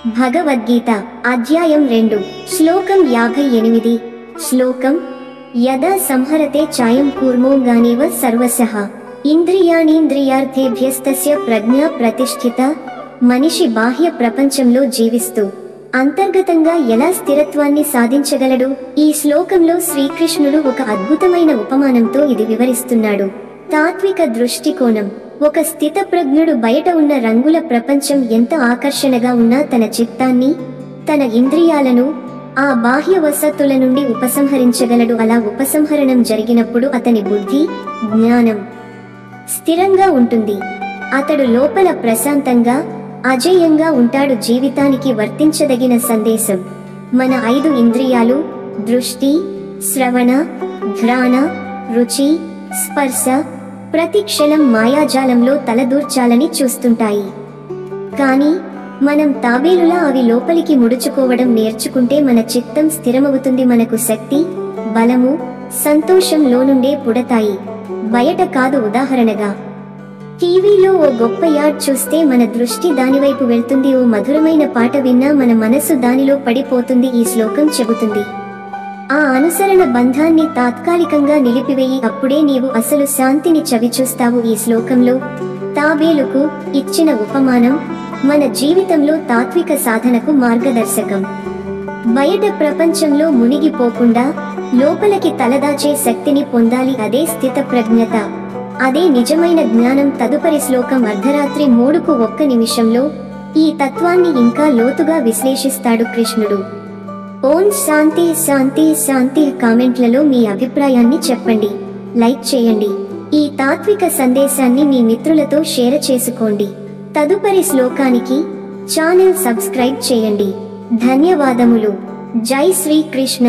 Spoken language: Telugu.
భగవద్గీత అధ్యాయం 2 శ్లోకం 58 శ్లోకం యదా సంహరతే చాయం కూర్మోంగానేవ సర్వశః ఇంద్రియాణీంద్రియార్థేభ్యస్తస్య ప్రజ్ఞా ప్రతిష్ఠిత. మనిషి బాహ్య ప్రపంచంలో జీవిస్తూ అంతర్గతంగా ఎలా స్థిరత్వాన్ని సాధించగలడు? ఈ శ్లోకంలో శ్రీకృష్ణుడు ఒక అద్భుతమైన ఉపమానంతో ఇది వివరిస్తున్నాడు. తాత్విక దృష్టికోణం. ఒక స్థితప్రజ్ఞుడు బయట ఉన్న రంగుల ప్రపంచం ఎంత ఆకర్షణగా ఉన్నా తన చిత్తాన్ని, తన ఇంద్రియాలను ఆ బాహ్య వసతుల నుండి ఉపసంహరించగలడు. అలా ఉపసంహరణం జరిగినప్పుడు అతని బుద్ధి, జ్ఞానం స్థిరంగా ఉంటుంది. అతడు లోపల ప్రశాంతంగా, అజేయంగా ఉంటాడు. జీవితానికి వర్తించదగిన సందేశం. మన 5 ఇంద్రియాలు దృష్టి, శ్రవణ, ఘ్రాణ, రుచి, స్పర్శ ప్రతి క్షణం మాయాజాలంలో తలదూర్చాలని చూస్తుంటాయి. కానీ మనం తాబేలులా అవి లోపలికి ముడుచుకోవడం నేర్చుకుంటే మన చిత్తం స్థిరమవుతుంది. మనకు శక్తి, బలము, సంతోషం లోనుండే పుడతాయి, బయట కాదు. ఉదాహరణగా టీవీలో ఓ గొప్ప యాడ్ చూస్తే మన దృష్టి దానివైపు వెళ్తుంది. ఓ మధురమైన పాట విన్నా మన మనసు దానిలో పడిపోతుంది. ఈ శ్లోకం చెబుతుంది, ఆ అనుసరణ బంధాన్ని తాత్కాలికంగా నిలిపివేయి, అప్పుడే నీవు అసలు శాంతిని చవిచూస్తావు. ఈ శ్లోకంలో తాబేలుకు ఇచ్చిన ఉపమానం మన జీవితంలో తాత్విక సాధనకు మార్గదర్శకం. బయట ప్రపంచంలో మునిగిపోకుండా లోపలికి తలదాచే శక్తిని పొందాలి. అదే స్థిత ప్రజ్ఞత, అదే నిజమైన జ్ఞానం. తదుపరి శ్లోకం అర్ధరాత్రి 3కు 1 నిమిషంలో ఈ తత్వాన్ని ఇంకా లోతుగా విశ్లేషిస్తాడు కృష్ణుడు. ఓం శాంతి శాంతి శాంతి. కామెంట్లలో మీ అభిప్రాయాన్ని చెప్పండి, లైక్ చేయండి. ఈ తాత్విక సందేశాన్ని మీ మిత్రులతో షేర్ చేసుకోండి. తదుపరి శ్లోకానికి ఛానల్ సబ్స్క్రైబ్ చేయండి. ధన్యవాదములు. జై శ్రీకృష్ణ.